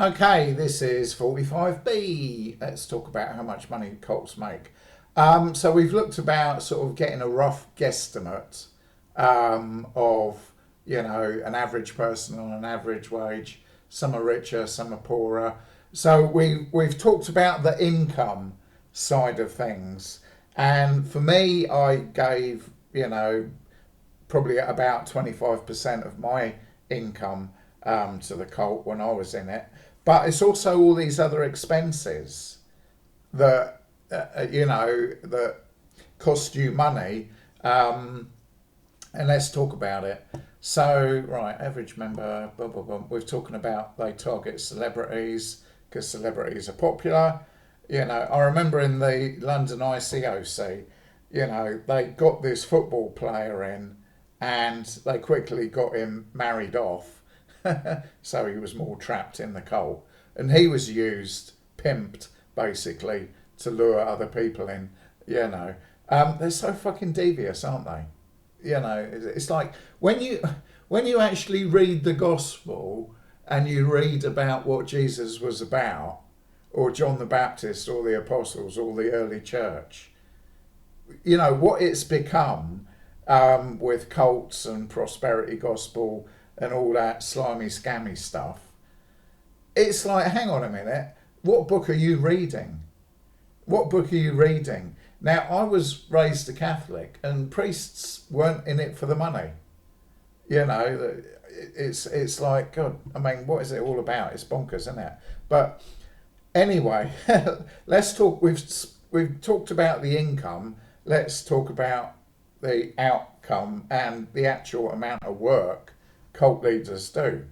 Okay, this is 45B. Let's talk about how much money cults make. So we've looked about sort of getting a rough guesstimate of, an average person on an average wage. Some are richer, some are poorer. So we've talked about the income side of things. And for me, I gave, probably about 25% of my income to the cult when I was in it. But it's also all these other expenses that, that cost you money. And let's talk about it. So, right, average member, blah, blah, blah. We're talking about they target celebrities because celebrities are popular. I remember in the London ICOC, they got this football player in and they quickly got him married off. So he was more trapped in the cult. And he was used, pimped, basically, to lure other people in, They're so fucking devious, aren't they? It's like when you actually read the gospel and you read about what Jesus was about, or John the Baptist, or the apostles, or the early church, what it's become with cults and prosperity gospel and all that slimy, scammy stuff. It's like, hang on a minute, what book are you reading? What book are you reading? Now, I was raised a Catholic, and priests weren't in it for the money. It's like, God, I mean, what is it all about? It's bonkers, isn't it? But anyway, let's talk. We've talked about the income. Let's talk about the outcome and the actual amount of work cult leaders do.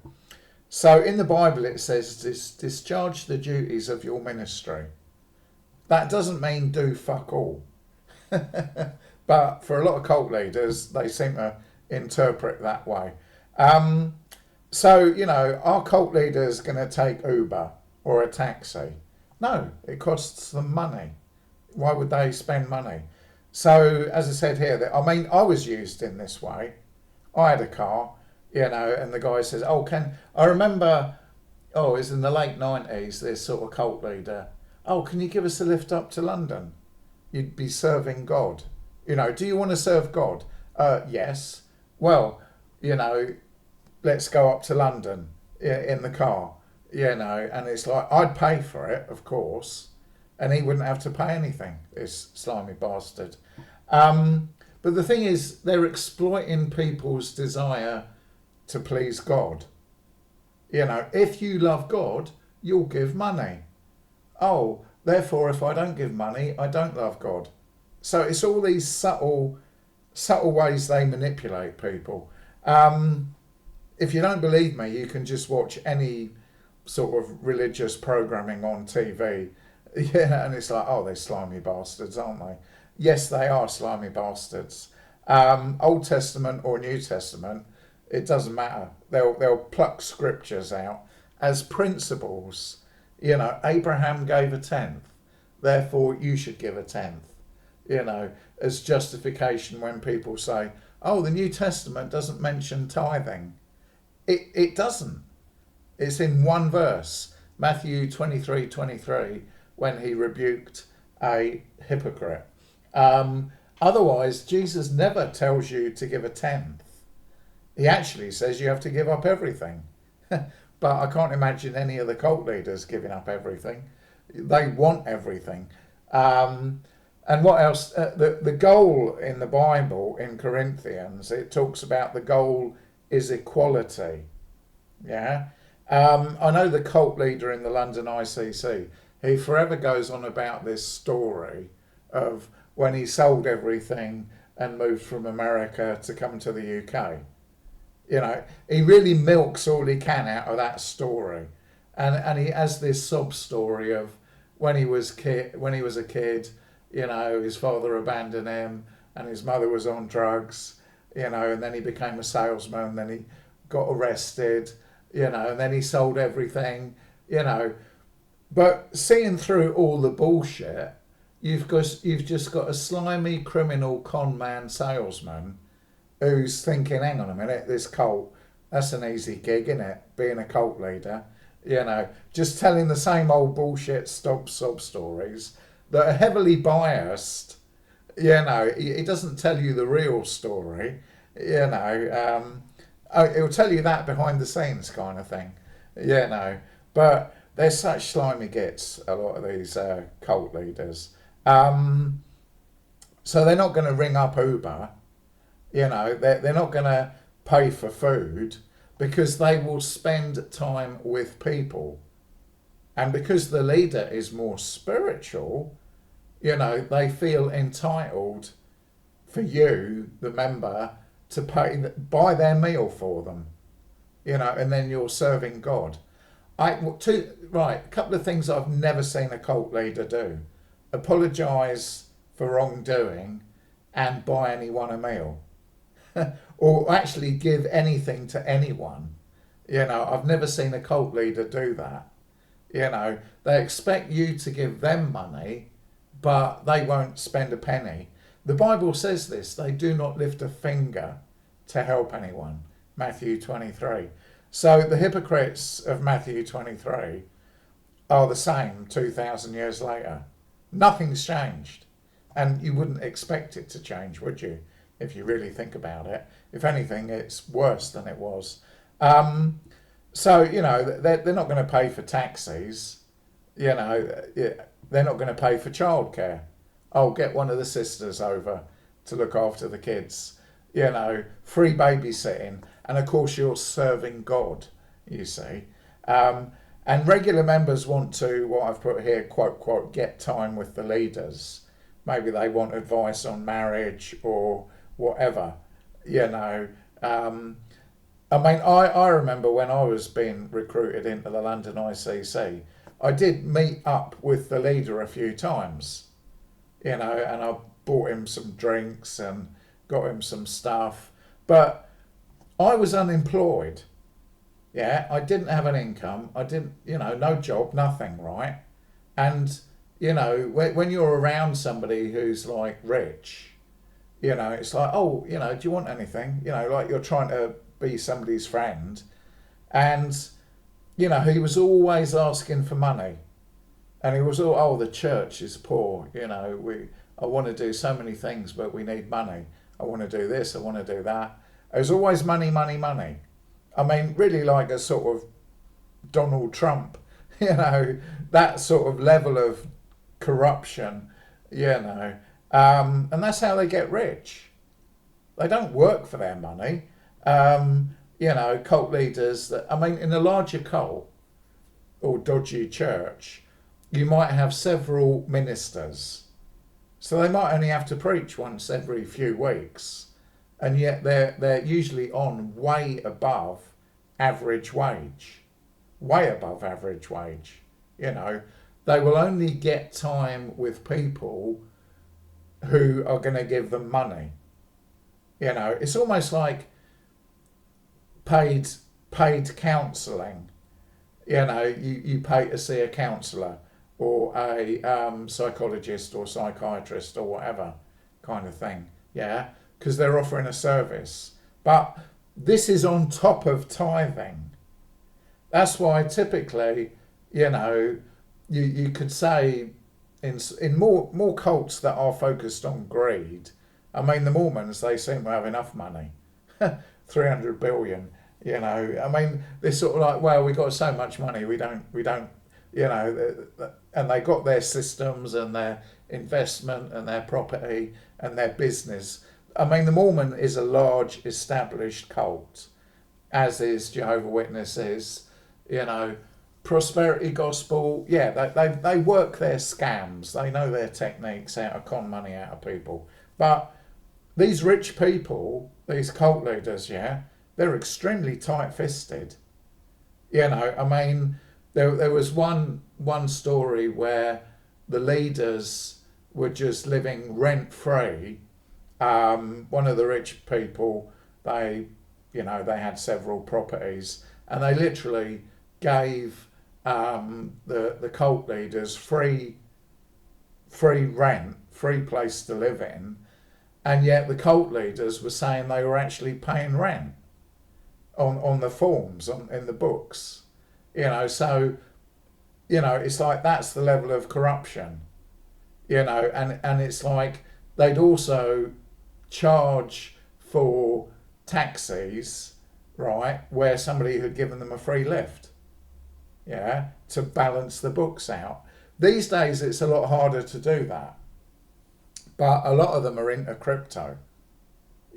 So in the Bible it says, discharge the duties of your ministry. That doesn't mean do fuck all. But for a lot of cult leaders, they seem to interpret that way. Are cult leaders going to take Uber or a taxi? No, it costs them money. Why would they spend money? So, as I said here, I was used in this way. I had a car, and the guy says, I remember, it's in the late 90s, this sort of cult leader, can you give us a lift up to London? You'd be serving God. Do you want to serve God? Yes. Well, let's go up to London in the car, and it's like, I'd pay for it, of course, and he wouldn't have to pay anything, this slimy bastard. But the thing is, they're exploiting people's desire to please God. If you love God, you'll give money. Therefore, if I don't give money, I don't love God. So it's all these subtle ways they manipulate people. If you don't believe me, you can just watch any sort of religious programming on TV. And it's like, they're slimy bastards, aren't they? Yes, they are slimy bastards. Old Testament or New Testament, it doesn't matter. They'll pluck scriptures out as principles. Abraham gave a tenth, therefore you should give a tenth. As justification when people say, the New Testament doesn't mention tithing. It doesn't. It's in one verse, Matthew 23:23, when he rebuked a hypocrite. Otherwise, Jesus never tells you to give a tenth. He actually says you have to give up everything. But I can't imagine any of the cult leaders giving up everything. They want everything. And what else? The goal in the Bible, in Corinthians, it talks about the goal is equality. Yeah. I know the cult leader in the London ICC, he forever goes on about this story of when he sold everything and moved from America to come to the UK. He really milks all he can out of that story. And he has this sob story of when he was a kid, his father abandoned him and his mother was on drugs, and then he became a salesman, then he got arrested, and then he sold everything, But seeing through all the bullshit, you've just got a slimy criminal con man salesman who's thinking, hang on a minute, this cult, that's an easy gig, isn't it? Being a cult leader. just telling the same old bullshit sob stories that are heavily biased. It doesn't tell you the real story. It'll tell you that behind the scenes kind of thing. But they're such slimy gits, a lot of these cult leaders. So they're not going to ring up Uber. They're not going to pay for food because they will spend time with people. And because the leader is more spiritual, they feel entitled for you, the member, to buy their meal for them, and then you're serving God. A couple of things I've never seen a cult leader do: apologise for wrongdoing and buy anyone a meal, or actually give anything to anyone. I've never seen a cult leader do that. They expect you to give them money, but they won't spend a penny. The Bible says this: they do not lift a finger to help anyone. Matthew 23. So the hypocrites of Matthew 23 are the same 2,000 years later. Nothing's changed. And you wouldn't expect it to change, would you? If you really think about it. If anything, it's worse than it was. So, they're not going to pay for taxis. They're not going to pay for childcare. Oh, get one of the sisters over to look after the kids. Free babysitting. And of course, you're serving God, you see. And regular members want to, what I've put here, quote, quote, get time with the leaders. Maybe they want advice on marriage or whatever, I remember when I was being recruited into the London ICC, I did meet up with the leader a few times, and I bought him some drinks and got him some stuff. But I was unemployed. I didn't have an income. I didn't, no job, nothing, right? And, when you're around somebody who's like rich, it's like, oh, do you want anything? Like you're trying to be somebody's friend. And, he was always asking for money. And he was all, oh, the church is poor. I want to do so many things, but we need money. I want to do this, I want to do that. It was always money, money, money. I mean, really like a sort of Donald Trump, that sort of level of corruption, and that's how they get rich. They don't work for their money. Cult leaders, in a larger cult or dodgy church, you might have several ministers. So they might only have to preach once every few weeks. And yet they're usually on way above average wage. Way above average wage. They will only get time with people who are going to give them money. It's almost like paid counselling. You pay to see a counsellor or a psychologist or psychiatrist or whatever kind of thing. Because they're offering a service. But this is on top of tithing. That's why typically, you could say in more cults that are focused on greed. The Mormons, they seem to have enough money. 300 billion, they're sort of like, well, we got so much money, we don't, and they got their systems and their investment and their property and their business. The Mormon is a large established cult, as is Jehovah's Witnesses, prosperity gospel. They work their scams. They know their techniques how to con money out of people. But these rich people, these cult leaders, they're extremely tight-fisted. There was one story where the leaders were just living rent-free. One of the rich people, they had several properties, and they literally gave the cult leaders free rent, free place to live in, and yet the cult leaders were saying they were actually paying rent on the forms in the books. So, it's like that's the level of corruption, and it's like they'd also charge for taxis, right, where somebody had given them a free lift, to balance the books out. These days it's a lot harder to do that, but a lot of them are into crypto.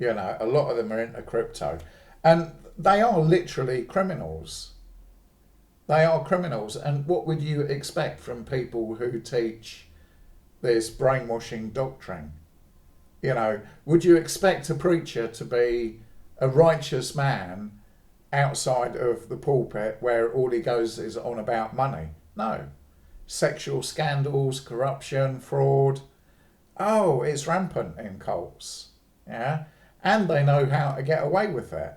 A lot of them are into crypto, and they are literally criminals. They are criminals, and what would you expect from people who teach this brainwashing doctrine? Would you expect a preacher to be a righteous man outside of the pulpit where all he goes is on about money? No. Sexual scandals, corruption, fraud. Oh, it's rampant in cults. Yeah. And they know how to get away with it.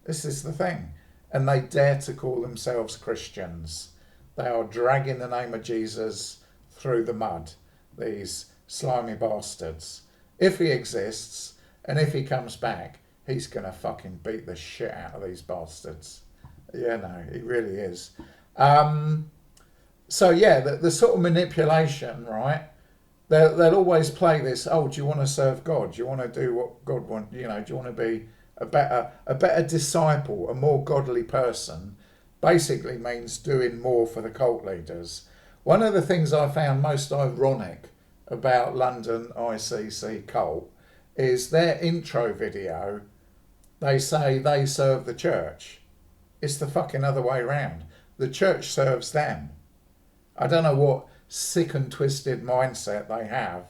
This is the thing. And they dare to call themselves Christians. They are dragging the name of Jesus through the mud, these slimy bastards. If he exists, and if he comes back, he's going to fucking beat the shit out of these bastards. He really is. The sort of manipulation, right? They'll always play this, oh, do you want to serve God? Do you want to do what God wants? Do you want to be a better disciple, a more godly person? Basically means doing more for the cult leaders. One of the things I found most ironic about London ICC cult is their intro video. They say they serve the church. It's the fucking other way around. The church serves them. I don't know what sick and twisted mindset they have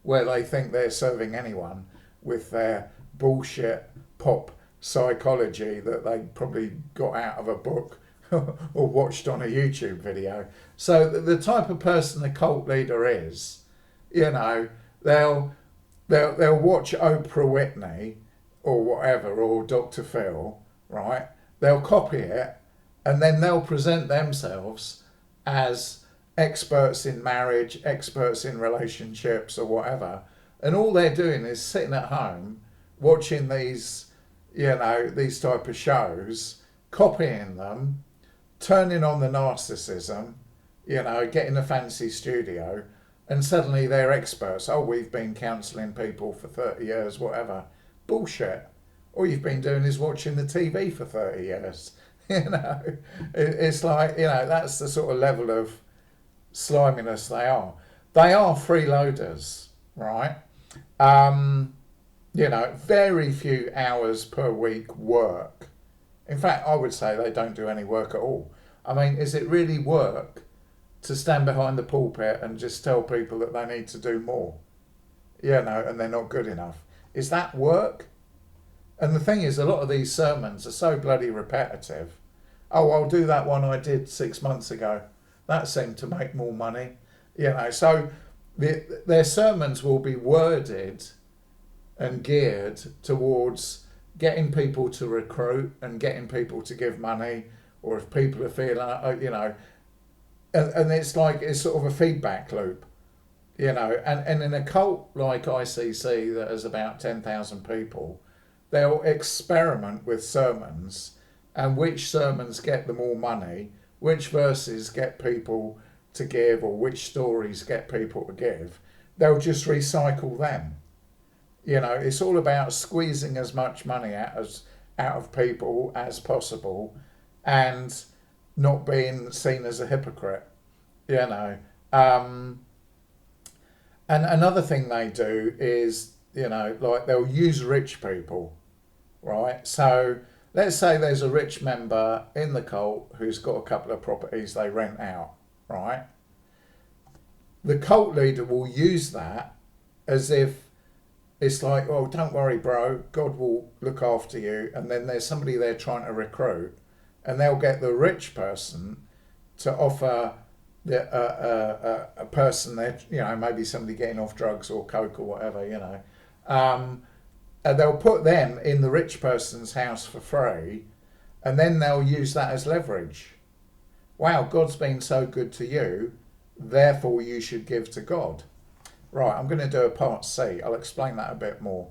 where they think they're serving anyone with their bullshit pop psychology that they probably got out of a book or watched on a YouTube video. So the type of person a cult leader is, they'll watch Oprah Whitney or whatever, or Dr. Phil, right? They'll copy it, and then they'll present themselves as experts in marriage, experts in relationships, or whatever. And all they're doing is sitting at home watching these type of shows, copying them, turning on the narcissism, getting a fancy studio, and suddenly they're experts. Oh, we've been counselling people for 30 years, whatever. Bullshit. All you've been doing is watching the TV for 30 years. It's like, that's the sort of level of sliminess they are. They are freeloaders, right? Very few hours per week work. In fact, I would say they don't do any work at all. I mean, is it really work to stand behind the pulpit and just tell people that they need to do more? And they're not good enough. Is that work? And the thing is, a lot of these sermons are so bloody repetitive. Oh, I'll do that one I did 6 months ago. That seemed to make more money. So their sermons will be worded and geared towards getting people to recruit and getting people to give money, or if people are feeling, and it's like, it's sort of a feedback loop, and in a cult like ICC that has about 10,000 people, they'll experiment with sermons, and which sermons get them all money, which verses get people to give, or which stories get people to give. They'll just recycle them. It's all about squeezing as much money out of people as possible, and not being seen as a hypocrite. And another thing they do is, like they'll use rich people, right? So let's say there's a rich member in the cult who's got a couple of properties they rent out, right? The cult leader will use that as if it's like, oh, don't worry, bro, God will look after you. And then there's somebody there trying to recruit, and they'll get the rich person to offer a person that, maybe somebody getting off drugs or coke or whatever, and they'll put them in the rich person's house for free, and then they'll use that as leverage. Wow, God's been so good to you, therefore you should give to God. Right, I'm going to do a part C. I'll explain that a bit more.